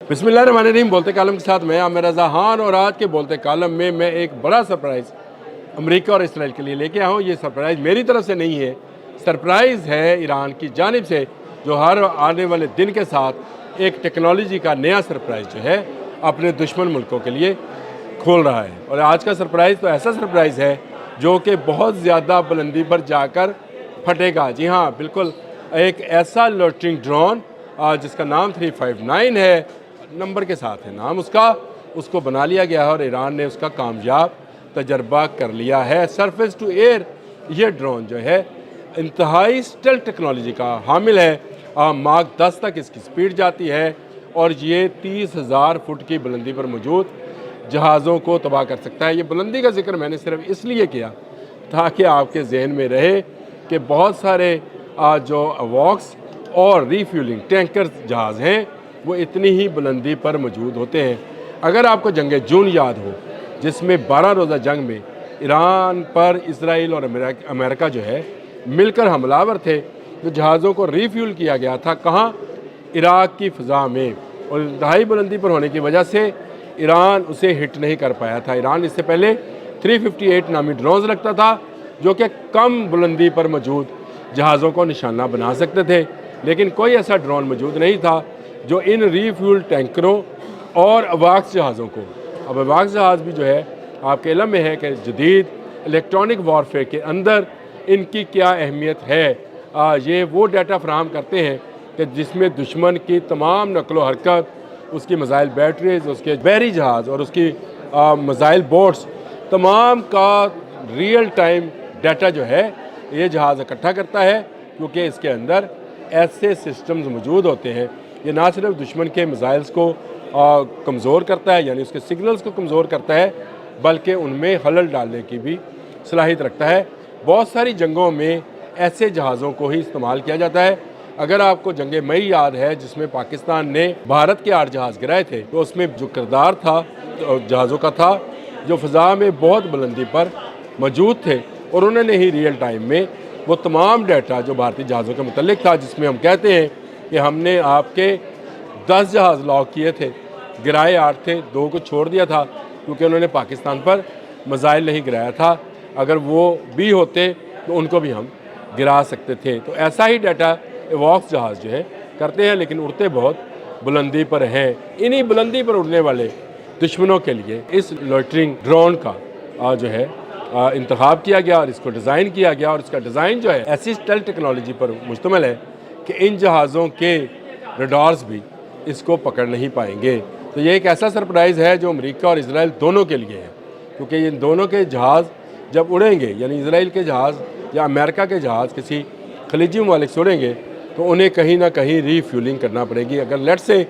बिस्मिल्लाहिर्रहमानिर्रहीम। बोलते कालम के साथ मैं आमिर रज़ा खान, और आज के बोलते कालम में मैं एक बड़ा सरप्राइज़ अमेरिका और इसराइल के लिए लेके आया हूँ। ये सरप्राइज़ मेरी तरफ से नहीं है, सरप्राइज़ है ईरान की जानिब से, जो हर आने वाले दिन के साथ एक टेक्नोलॉजी का नया सरप्राइज़ जो है अपने दुश्मन मुल्कों के लिए खोल रहा है। और आज का सरप्राइज़ तो ऐसा सरप्राइज़ है जो कि बहुत ज़्यादा बुलंदी पर जाकर फटेगा। जी हाँ, बिल्कुल, एक ऐसा लोटरिंग ड्रोन जिसका नाम 359 है, नंबर के साथ है नाम उसको बना लिया गया है और ईरान ने उसका कामयाब तजर्बा कर लिया है। सरफेस टू एयर ये ड्रोन जो है इंतहाई स्टेल्थ टेक्नोलॉजी का हामिल है। माक 10 तक इसकी स्पीड जाती है और ये 30,000 फुट की बुलंदी पर मौजूद जहाज़ों को तबाह कर सकता है। ये बुलंदी का जिक्र मैंने सिर्फ इसलिए किया ताकि आपके जहन में रहे कि बहुत सारे जो वॉक्स और रीफ्यूलिंग टैंकर जहाज़ हैं वो इतनी ही बुलंदी पर मौजूद होते हैं। अगर आपको जंग जून याद हो, जिसमें 12 रोज़ा जंग में ईरान पर इसराइल और अमेरिका जो है मिलकर हमलावर थे, तो जहाज़ों को रीफ्यूल किया गया था कहाँ? इराक की फ़ज़ा में, और इंतहाई बुलंदी पर होने की वजह से ईरान उसे हिट नहीं कर पाया था। ईरान इससे पहले 358 नामी ड्रोन्स रखता था जो कि कम बुलंदी पर मौजूद जहाज़ों को निशाना बना सकते थे, लेकिन कोई ऐसा ड्रोन मौजूद नहीं था जो इन रीफ्यूल टैंकरों और अवाक्स जहाज़ों को, अब अवाक्स जहाज़ भी जो है आपके इल्म में है कि जदीद इलेक्ट्रॉनिक वॉरफेयर के अंदर इनकी क्या अहमियत है। ये वो डाटा फराहम करते हैं कि जिसमें दुश्मन की तमाम नकलो हरकत, उसकी मिसाइल बैटरीज, उसके बहरी जहाज़ और उसकी मिसाइल बोट्स, तमाम का रियल टाइम डाटा जो है ये जहाज़ इकट्ठा करता है, क्योंकि इसके अंदर ऐसे सिस्टम्स मौजूद होते हैं। ये ना सिर्फ दुश्मन के मिसाइल्स को कमज़ोर करता है, यानी उसके सिग्नल्स को कमज़ोर करता है, बल्कि उनमें खलल डालने की भी सलाहियत रखता है। बहुत सारी जंगों में ऐसे जहाज़ों को ही इस्तेमाल किया जाता है। अगर आपको जंग मई याद है जिसमें पाकिस्तान ने भारत के 8 जहाज़ गिराए थे, तो उसमें जो किरदार था जहाज़ों का था जो फ़ज़ा में बहुत बुलंदी पर मौजूद थे, और उन्होंने ही रियल टाइम में वो तमाम डाटा जो भारतीय जहाज़ों के मुतल्लिक था, जिसमें हम कहते हैं कि हमने आपके 10 जहाज़ लॉक किए थे, गिराए 8 थे, 2 को छोड़ दिया था क्योंकि उन्होंने पाकिस्तान पर मिसाइल नहीं गिराया था। अगर वो भी होते तो उनको भी हम गिरा सकते थे। तो ऐसा ही डाटा एवॉक्स जहाज़ जो है करते हैं, लेकिन उड़ते बहुत बुलंदी पर हैं। इन्हीं बुलंदी पर उड़ने वाले दुश्मनों के लिए इस लोटरिंग ड्रोन का जो है इंतखाब किया गया और इसको डिज़ाइन किया गया, और इसका डिज़ाइन जो है ऐसी स्टेल्थ टेक्नोलॉजी पर मुश्तमिल है कि इन जहाज़ों के रडार्स भी इसको पकड़ नहीं पाएंगे। तो ये एक ऐसा सरप्राइज़ है जो अमेरिका और इसराइल दोनों के लिए है, क्योंकि इन दोनों के जहाज़ जब उड़ेंगे, यानी इसराइल के जहाज़ या अमेरिका के जहाज़ किसी खलीजी ममालिक से उड़ेंगे, तो उन्हें कहीं ना कहीं रीफ्यूलिंग करना पड़ेगी। अगर लेट से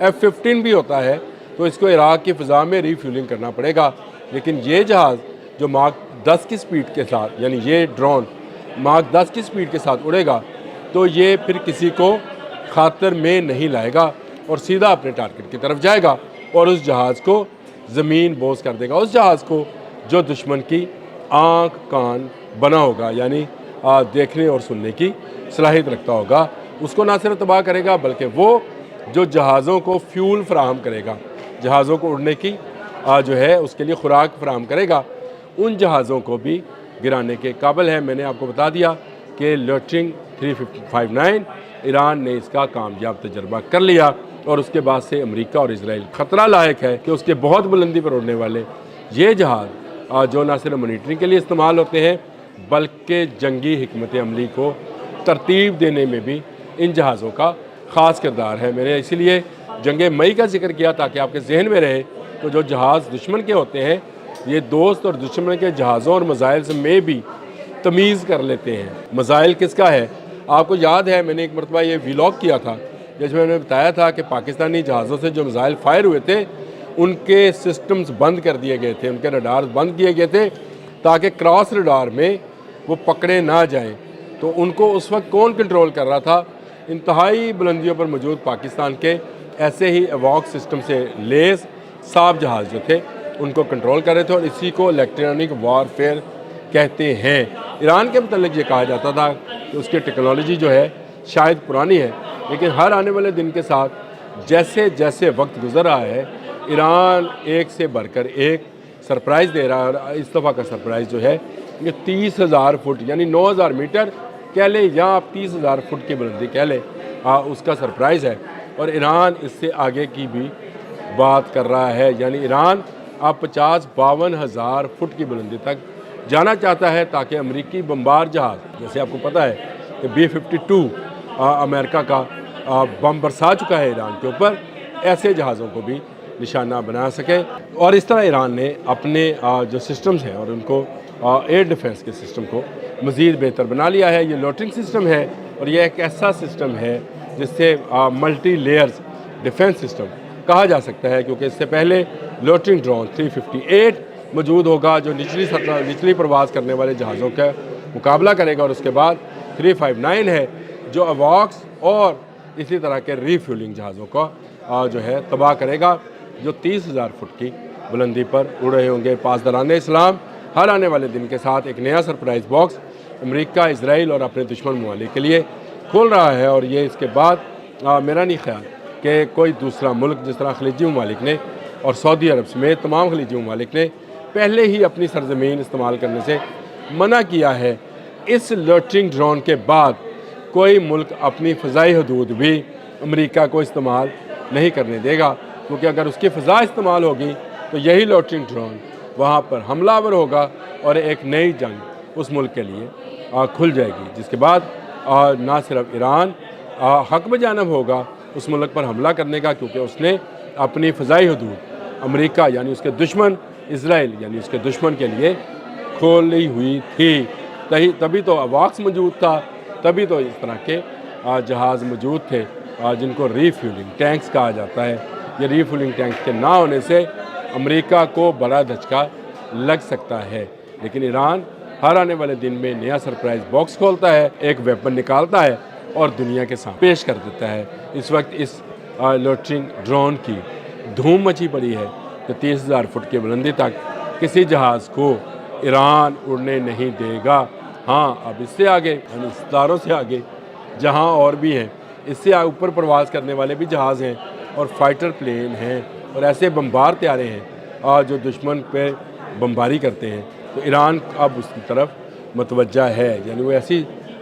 F-15 भी होता है तो इसको इराक की फ़ज़ा में रीफ्यूलिंग करना पड़ेगा, लेकिन ये जहाज़ जो माक 10 की स्पीड के साथ, यानी ये ड्रोन माक 10 की स्पीड के साथ उड़ेगा, तो ये फिर किसी को खातर में नहीं लाएगा और सीधा अपने टारगेट की तरफ जाएगा और उस जहाज़ को ज़मीन बोझ कर देगा। उस जहाज़ को जो दुश्मन की आँख कान बना होगा, यानी देखने और सुनने की सलाहियत रखता होगा, उसको ना सिर्फ तबाह करेगा बल्कि वो जो जहाज़ों को फ्यूल फराहम करेगा, जहाज़ों को उड़ने की जो है उसके लिए खुराक फराहम करेगा, उन जहाज़ों को भी गिराने के काबिल है। मैंने आपको बता दिया कि लोटरिंग 359 ईरान ने इसका कामयाब तजर्बा कर लिया, और उसके बाद से अमेरिका और इसराइल खतरा लायक है कि उसके बहुत बुलंदी पर उड़ने वाले ये जहाज़ जो ना सिर्फ मॉनिटरिंग के लिए इस्तेमाल होते हैं बल्कि जंगी हिकमत अमली को तरतीब देने में भी इन जहाज़ों का ख़ास किरदार है। मैंने इसीलिए जंग मई का जिक्र किया ताकि आपके जहन में रहे। तो जो जहाज़ दुश्मन के होते हैं ये दोस्त और दुश्मन के जहाज़ों और मिसाइल्स में भी तमीज़ कर लेते हैं। मिसाइल किसका है? आपको याद है मैंने एक मरतबा ये व्लॉग किया था जिसमें मैंने बताया था कि पाकिस्तानी जहाज़ों से जो मिसाइल फायर हुए थे उनके सिस्टम्स बंद कर दिए गए थे, उनके रडार बंद किए गए थे ताकि क्रॉस रडार में वो पकड़े ना जाएं। तो उनको उस वक्त कौन कंट्रोल कर रहा था? इंतहाई बुलंदियों पर मौजूद पाकिस्तान के ऐसे ही एवॉक्स सिस्टम से लेस साफ जहाज़ जो थे उनको कंट्रोल कर रहे थे, और इसी को इलेक्ट्रॉनिक वॉरफेयर कहते हैं। ईरान के मतलब ये कहा जाता था कि उसकी टेक्नोलॉजी जो है शायद पुरानी है, लेकिन हर आने वाले दिन के साथ जैसे जैसे वक्त गुजर रहा है ईरान एक से बढ़कर एक सरप्राइज़ दे रहा है, और इस दफ़ा का सरप्राइज़ जो है ये 30,000 फुट यानी 9,000 मीटर कह लें या आप 30,000 फुट की बुलंदी कह लें, उसका सरप्राइज़ है। और ईरान इससे आगे की भी बात कर रहा है, यानी ईरान अब 50-52 हज़ार फुट की बुलंदी तक जाना चाहता है, ताकि अमेरिकी बमबार जहाज़, जैसे आपको पता है कि B-52 अमेरिका का बम बरसा चुका है ईरान के ऊपर, ऐसे जहाज़ों को भी निशाना बना सके। और इस तरह ईरान ने अपने जो सिस्टम्स हैं और उनको एयर डिफेंस के सिस्टम को मज़ीद बेहतर बना लिया है। ये लोटरिंग सिस्टम है और ये एक ऐसा सिस्टम है जिससे मल्टी लेयर्स डिफेंस सिस्टम कहा जा सकता है, क्योंकि इससे पहले लोटरिंग ड्रोन 358 मौजूद होगा जो निचली परवाज़ करने वाले जहाज़ों का मुकाबला करेगा, और उसके बाद 359 है जो अवॉक्स और इसी तरह के रीफ्यूलिंग जहाज़ों का जो है तबाह करेगा, जो 30,000 फुट की बुलंदी पर उड़ रहे होंगे। पासदारान इस्लाम हर आने वाले दिन के साथ एक नया सरप्राइज़ बॉक्स अमेरिका, इजराइल और अपने दुश्मन ममालिक के लिए खोल रहा है, और ये इसके बाद मेरा नहीं ख्याल कि कोई दूसरा मुल्क जिस तरह खलीजी ममालिक ने और सऊदी अरब समेत तमाम खलीजी ममालिक ने पहले ही अपनी सरजमीन इस्तेमाल करने से मना किया है, इस लोटरिंग ड्रोन के बाद कोई मुल्क अपनी फ़ज़ाई हदूद भी अमेरिका को इस्तेमाल नहीं करने देगा, क्योंकि अगर उसकी फ़ज़ा इस्तेमाल होगी तो यही लोटरिंग ड्रोन वहाँ पर हमलावर होगा और एक नई जंग उस मुल्क के लिए खुल जाएगी, जिसके बाद ना सिर्फ ईरान हक बजानब होगा उस मुल्क पर हमला करने का, क्योंकि उसने अपनी फ़ज़ाई हदूद अमेरिका यानी उसके दुश्मन इजराइल यानी उसके दुश्मन के लिए खोली हुई थी। तभी तो अवाक्स मौजूद था, तभी तो इस तरह के जहाज़ मौजूद थे जिनको रीफ्यूलिंग टैंक्स कहा जाता है। ये रीफ्यूलिंग टैंक्स के ना होने से अमेरिका को बड़ा धचका लग सकता है, लेकिन ईरान हर आने वाले दिन में नया सरप्राइज़ बॉक्स खोलता है, एक वेपन निकालता है और दुनिया के सामने पेश कर देता है। इस वक्त इस लोटरिंग ड्रोन की धूम मची पड़ी है कि 30,000 फुट की बुलंदी तक किसी जहाज़ को ईरान उड़ने नहीं देगा। हाँ, अब इससे आगे यानी सितारों से आगे जहाँ और भी हैं, इससे ऊपर प्रवास करने वाले भी जहाज़ हैं और फाइटर प्लेन हैं और ऐसे बमबार त्यारे हैं जो दुश्मन पे बमबारी करते हैं, तो ईरान अब उसकी तरफ मतवज्जा है, यानी वो ऐसी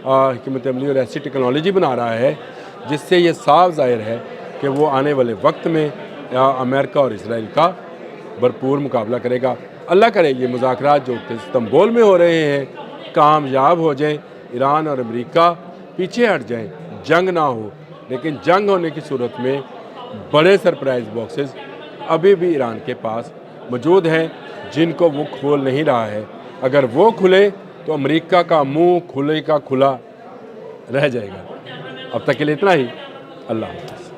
हिकमत अमली और ऐसी टेक्नोलॉजी बना रहा है जिससे ये साफ ज़ाहिर है कि वो आने वाले वक्त में अमेरिका और इसराइल का भरपूर मुकाबला करेगा। अल्लाह करे ये मुज़ाकरात जो इस्तांबुल में हो रहे हैं कामयाब हो जाएं, ईरान और अमेरिका पीछे हट जाएं, जंग ना हो। लेकिन जंग होने की सूरत में बड़े सरप्राइज़ बॉक्सेस अभी भी ईरान के पास मौजूद हैं जिनको वो खोल नहीं रहा है। अगर वो खुले तो अमेरिका का मुंह खुले का खुला रह जाएगा। अब तक के लिए इतना ही। अल्लाह हाफ़िज़।